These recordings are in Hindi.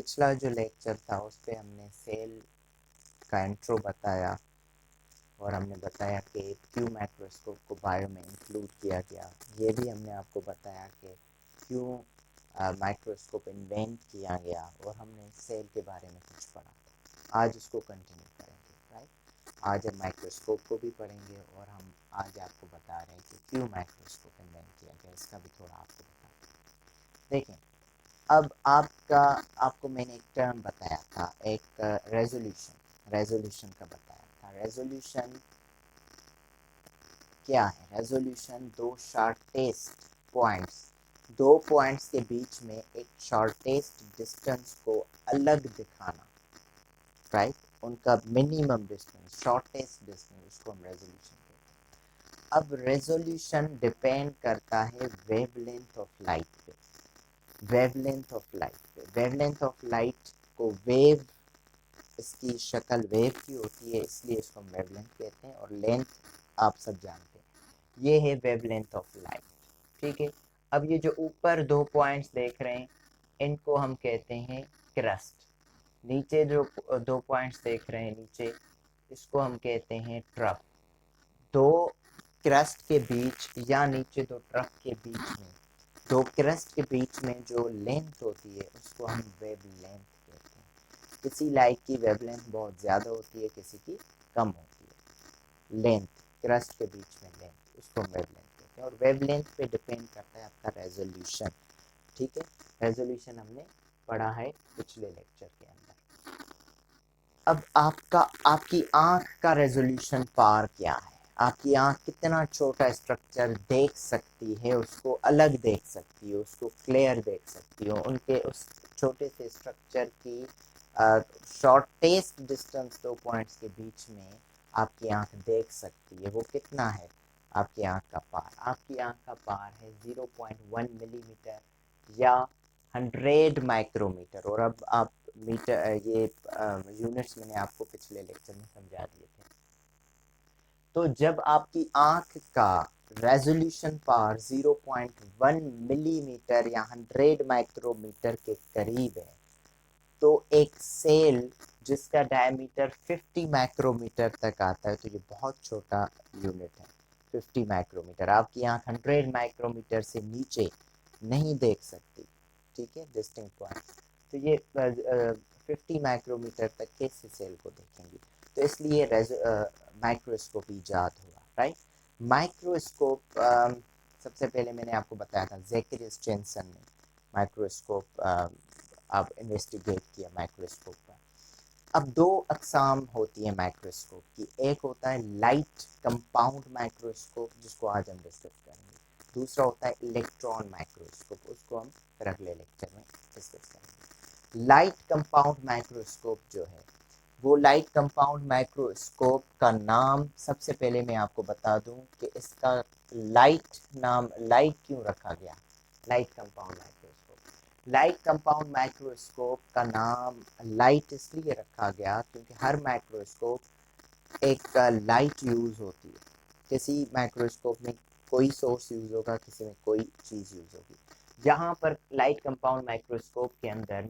पिछला जो लेक्चर था उस पे हमने सेल का इंट्रो बताया और हमने बताया कि क्यों माइक्रोस्कोप को बायो में इंक्लूड किया गया। ये भी हमने आपको बताया कि क्यों माइक्रोस्कोप इन्वेंट किया गया और हमने सेल के बारे में कुछ पढ़ा था। आज इसको कंटिन्यू करेंगे, राइट। आज हम माइक्रोस्कोप को भी पढ़ेंगे और हम आज आपको बता रहे हैं कि क्यों माइक्रोस्कोप इन्वेंट किया गया, इसका भी थोड़ा आपको बता देखें। अब आपको मैंने एक टर्म बताया था, एक रेजोल्यूशन का बताया था। रेजोल्यूशन क्या है? रेजोल्यूशन दो पॉइंट्स के बीच में एक शॉर्टेस्ट डिस्टेंस को अलग दिखाना, राइट। उनका मिनिमम डिस्टेंस, शॉर्टेस्ट डिस्टेंस, उसको हम रेजोल्यूशन कहते हैं। अब रेजोल्यूशन डिपेंड करता है वेवलेंथ ऑफ लाइट पे। वेवलेंथ ऑफ लाइट को वेव, इसकी शक्ल वेव की होती है, इसलिए इसको हम वेवलेंथ कहते हैं। और लेंथ आप सब जानते हैं, ये है वेवलेंथ ऑफ लाइट, ठीक है। अब ये जो ऊपर दो पॉइंट्स देख रहे हैं इनको हम कहते हैं क्रस्ट। नीचे जो दो पॉइंट्स देख रहे हैं नीचे, इसको हम कहते हैं ट्रफ। दो क्रस्ट के बीच या नीचे दो ट्रफ के बीच में, दो क्रस्ट के बीच में जो लेंथ होती है उसको हम वेवलेंथ कहते हैं। किसी लाइट की वेवलेंथ बहुत ज़्यादा होती है, किसी की कम होती है। लेंथ, क्रस्ट के बीच में लेंथ, उसको हम वेवलेंथ कहते हैं। और वेवलेंथ पे डिपेंड करता है आपका रेजोल्यूशन, ठीक है। रेजोल्यूशन हमने पढ़ा है पिछले लेक्चर के अंदर। अब आपकी आंख का रेजोल्यूशन पावर क्या है? आपकी आंख कितना छोटा स्ट्रक्चर देख सकती है, उसको अलग देख सकती है, उसको क्लियर देख सकती है। उनके उस छोटे से स्ट्रक्चर की शॉर्टेस्ट डिस्टेंस दो पॉइंट्स के बीच में आपकी आंख देख सकती है, वो कितना है? आपकी आंख का पार, आपकी आंख का पार है 0.1 मिलीमीटर या 100 माइक्रोमीटर। और अब आप मीटर, ये यूनिट्स मैंने आपको पिछले लेक्चर में समझा दिए थे। तो जब आपकी आंख का रेजोल्यूशन पावर 0.1 मिलीमीटर या 100 माइक्रोमीटर के करीब है, तो एक सेल जिसका डायमीटर 50 माइक्रोमीटर तक आता है, तो ये बहुत छोटा यूनिट है 50 माइक्रोमीटर। आपकी आंख 100 माइक्रोमीटर से नीचे नहीं देख सकती, ठीक है, डिस्टिंक्ट पॉइंट। तो ये 50 माइक्रोमीटर तक के सेल को देखेंगे। तो इसलिए माइक्रोस्कोप ईजाद हुआ, राइट। माइक्रोस्कोप सबसे पहले मैंने आपको बताया था, ज़ेकरियस जेनसन ने माइक्रोस्कोप अब इन्वेस्टिगेट किया माइक्रोस्कोप का। अब दो अकसाम होती है माइक्रोस्कोप की। एक होता है लाइट कंपाउंड माइक्रोस्कोप, जिसको आज हम डिस्कस करेंगे। दूसरा होता है इलेक्ट्रॉन माइक्रोस्कोप, उसको हम फिर अगले लेक्चर में डिस्कस करेंगे। लाइट कंपाउंड माइक्रोस्कोप जो है, वो लाइट कंपाउंड माइक्रोस्कोप का नाम सबसे पहले मैं आपको बता दूं कि इसका लाइट क्यों रखा गया। लाइट कंपाउंड माइक्रोस्कोप का नाम लाइट इसलिए रखा गया क्योंकि हर माइक्रोस्कोप एक लाइट यूज़ होती है। किसी माइक्रोस्कोप में कोई सोर्स यूज़ होगा, किसी में कोई चीज़ यूज़ होगी। यहाँ पर लाइट कंपाउंड माइक्रोस्कोप के अंदर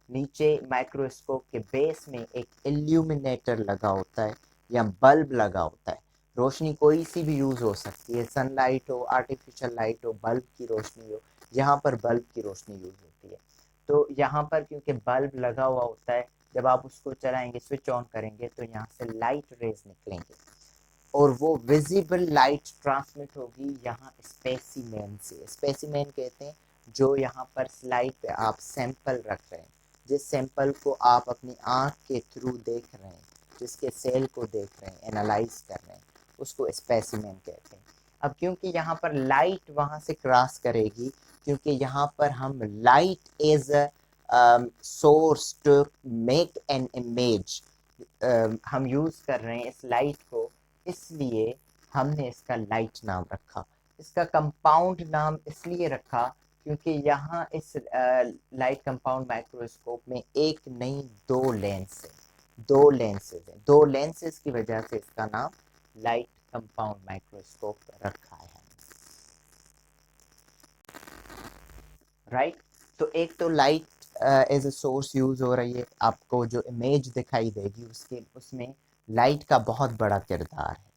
नीचे माइक्रोस्कोप के बेस में एक इल्यूमिनेटर लगा होता है या बल्ब लगा होता है। रोशनी कोई सी भी यूज़ हो सकती है, सनलाइट हो, आर्टिफिशियल लाइट हो, बल्ब की रोशनी हो। यहाँ पर बल्ब की रोशनी यूज़ होती है। तो यहाँ पर क्योंकि बल्ब लगा हुआ होता है, जब आप उसको चलाएंगे, स्विच ऑन करेंगे, तो यहाँ से लाइट रेज निकलेंगे और वो विजिबल लाइट ट्रांसमिट होगी यहाँ स्पेसिमेन से। स्पेसिमेन कहते हैं जो यहाँ पर स्लाइड पे आप सैंपल रख रहे हैं, जिस सैंपल को आप अपनी आँख के थ्रू देख रहे हैं, जिसके सेल को देख रहे हैं, एनालाइज कर रहे हैं, उसको स्पेसिमेन कहते हैं। अब क्योंकि यहाँ पर लाइट वहाँ से क्रॉस करेगी, क्योंकि यहाँ पर हम light as a source to make an image हम यूज़ कर रहे हैं इस लाइट को, इसलिए हमने इसका लाइट नाम रखा। इसका कंपाउंड नाम इसलिए रखा क्योंकि यहाँ इस लाइट कंपाउंड माइक्रोस्कोप में एक नहीं दो लेंसेज हैं। दो लेंसेज की वजह से इसका नाम लाइट कंपाउंड माइक्रोस्कोप रखा है, राइट। तो एक तो light as a source use हो रही है, आपको जो इमेज दिखाई देगी उसके उसमें लाइट का बहुत बड़ा किरदार है,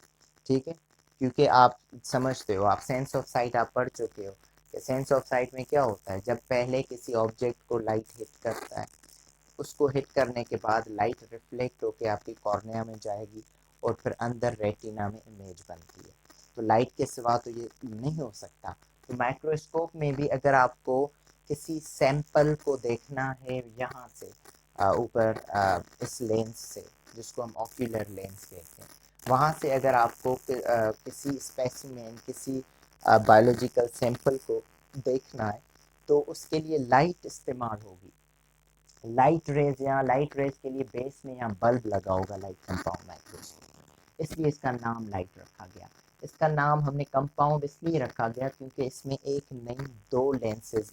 ठीक है। क्योंकि आप समझते हो, आप सेंस ऑफ साइट आप पढ़ चुके हो कि सेंस ऑफ साइट में क्या होता है, जब पहले किसी ऑब्जेक्ट को लाइट हिट करता है, उसको हिट करने के बाद लाइट रिफ्लेक्ट होकर आपकी कॉर्निया में जाएगी और फिर अंदर रेटिना में इमेज बनती है। तो लाइट के सिवा तो ये नहीं हो सकता। तो माइक्रोस्कोप में भी अगर आपको किसी सैंपल को देखना है यहाँ से ऊपर इस लेंस से, जिसको हम ऑक्यूलर लेंस कहते हैं, वहाँ से अगर आपको किसी स्पेसिमेन, किसी बायोलॉजिकल सैंपल को देखना है तो उसके लिए लाइट इस्तेमाल होगी। लाइट रेज, यहाँ लाइट रेज के लिए बेस में यहाँ बल्ब लगा होगा, लाइट कंपाउंड माइक्रोस्कोप, इसलिए इसका नाम लाइट रखा गया। इसका नाम हमने कंपाउंड इसलिए रखा गया क्योंकि इसमें एक नहीं दो लेंसेज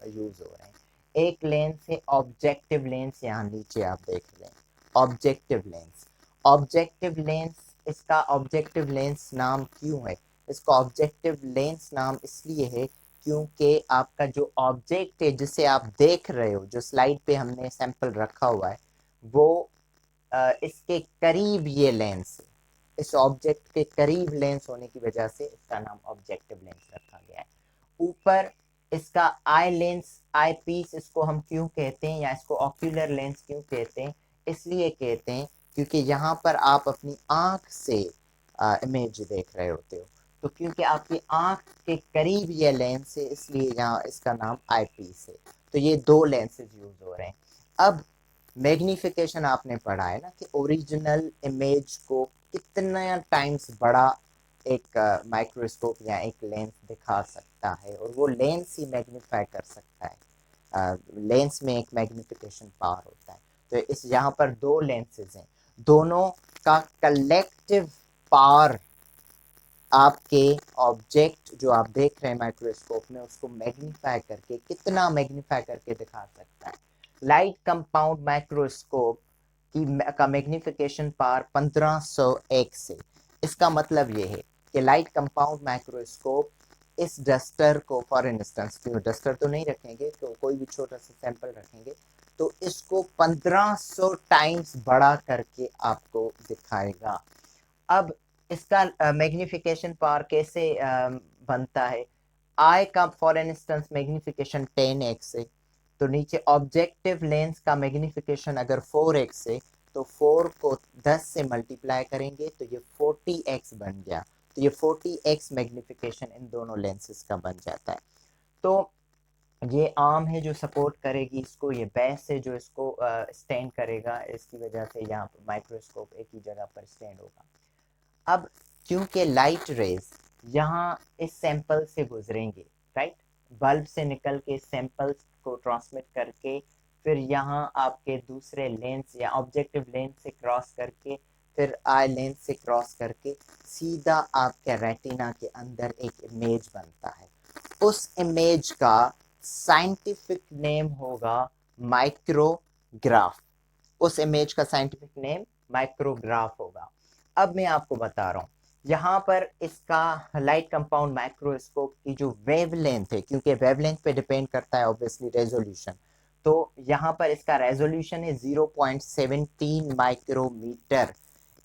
यूज हो रहे हैं। एक लेंस है ऑब्जेक्टिव लेंस, यहाँ नीचे आप देख रहे हैं ऑब्जेक्टिव लेंस। ऑब्जेक्टिव लेंस, इसका ऑब्जेक्टिव लेंस नाम क्यों है, इसका ऑब्जेक्टिव लेंस नाम इसलिए है क्योंकि आपका जो ऑब्जेक्ट है जिसे आप देख रहे हो, जो स्लाइड पे हमने सैंपल रखा हुआ है, वो इसके करीब ये लेंस, इस ऑब्जेक्ट के करीब लेंस होने की वजह से इसका नाम ऑब्जेक्टिव लेंस रखा गया है। ऊपर इसका आई लेंस, आई पीस इसको हम क्यों कहते हैं, या इसको ऑक्यूलर लेंस क्यों कहते हैं, इसलिए कहते हैं क्योंकि यहाँ पर आप अपनी आंख से इमेज देख रहे होते हो। तो क्योंकि आपकी आंख के करीब ये लेंस है, इसलिए यहाँ इसका नाम आई पीस है। तो ये दो लेंसेज यूज हो रहे हैं। अब मैग्निफिकेशन आपने पढ़ा है ना कि ओरिजिनल इमेज को कितना टाइम्स बड़ा एक माइक्रोस्कोप या एक लेंस दिखा सकता है, और वो लेंस ही मैग्नीफाई कर सकता है। लेंस में एक मैग्निफिकेशन पावर होता है। तो इस यहाँ पर दो लेंसेज हैं, दोनों का कलेक्टिव पावर आपके ऑब्जेक्ट जो आप देख रहे हैं माइक्रोस्कोप में, उसको मैग्नीफाई करके, कितना मैग्नीफाई करके दिखा सकता है। लाइट कंपाउंड माइक्रोस्कोप का मैग्निफिकेशन पावर 1500x है। इसका मतलब ये है कि लाइट कंपाउंड माइक्रोस्कोप इस डस्टर को, फॉर इंस्टेंस, डस्टर तो नहीं रखेंगे, तो कोई भी छोटा सा सैंपल रखेंगे तो इसको 1500 टाइम्स बड़ा करके आपको दिखाएगा। अब इसका मैग्निफिकेशन पावर कैसे बनता है, आई का फॉर इंस्टेंस मैग्निफिकेशन 10x है, तो नीचे ऑब्जेक्टिव लेंस का मैग्निफिकेशन अगर 4x है, तो 4 को 10 से मल्टीप्लाई करेंगे तो ये 40x बन गया। तो ये 40x मैग्निफिकेशन इन दोनों लेंसेज का बन जाता है। तो ये आर्म है जो सपोर्ट करेगी इसको, ये बेस है जो इसको स्टैंड करेगा, इसकी वजह से यहाँ पर माइक्रोस्कोप एक ही जगह पर स्टैंड होगा। अब क्योंकि लाइट रेज यहाँ इस सैंपल से गुजरेंगे, राइट, बल्ब से निकल के सैंपल को ट्रांसमिट करके फिर यहाँ आपके दूसरे लेंस या ऑब्जेक्टिव लेंस से क्रॉस करके, फिर आई लेंस से क्रॉस करके सीधा आपके रेटिना के अंदर एक इमेज बनता है। उस इमेज का साइंटिफिक नेम होगा माइक्रोग्राफ। उस इमेज का साइंटिफिक नेम माइक्रोग्राफ होगा। अब मैं आपको बता रहा हूँ, यहाँ पर इसका लाइट कंपाउंड माइक्रोस्कोप की जो वेवलेंथ है, क्योंकि वेवलेंथ पे डिपेंड करता है ऑब्वियसली रेजोल्यूशन, तो यहाँ पर इसका रेजोल्यूशन है 0.17 माइक्रोमीटर।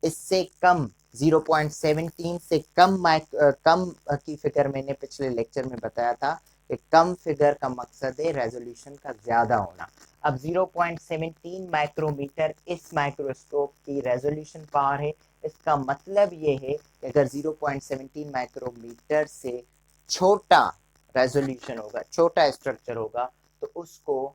इससे कम 0.17 से कम की फिगर मैंने पिछले लेक्चर में बताया था कि कम फिगर का मकसद है रेजोल्यूशन का ज्यादा होना। अब 0.17 माइक्रोमीटर इस माइक्रोस्कोप की रेजोल्यूशन पावर है। इसका मतलब ये है कि अगर 0.17 माइक्रोमीटर से छोटा रेजोल्यूशन होगा, छोटा स्ट्रक्चर होगा, तो उसको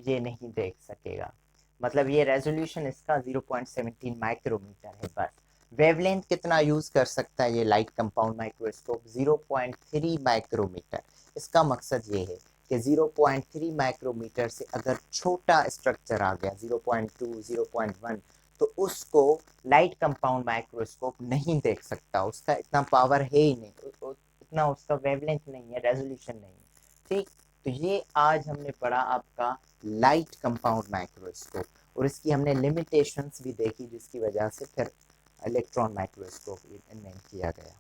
ये नहीं देख सकेगा। मतलब ये रेजोल्यूशन इसका 0.17 माइक्रोमीटर है बस। वेवलेंथ कितना यूज कर सकता है ये लाइट कंपाउंड माइक्रोस्कोप, 0.3 माइक्रोमीटर। इसका मकसद ये है कि 0.3 माइक्रोमीटर से अगर छोटा स्ट्रक्चर आ गया 0.2 0.1, तो उसको लाइट कंपाउंड माइक्रोस्कोप नहीं देख सकता, उसका इतना पावर है ही नहीं, इतना उसका वेवलेंथ नहीं है, रेजोल्यूशन नहीं है, ठीक। तो ये आज हमने पढ़ा आपका लाइट कंपाउंड माइक्रोस्कोप, और इसकी हमने लिमिटेशंस भी देखी, जिसकी वजह से फिर इलेक्ट्रॉन माइक्रोस्कोप इन्वेंट किया गया।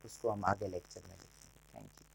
उसको हम आगे लेक्चर में देखेंगे। Thank you.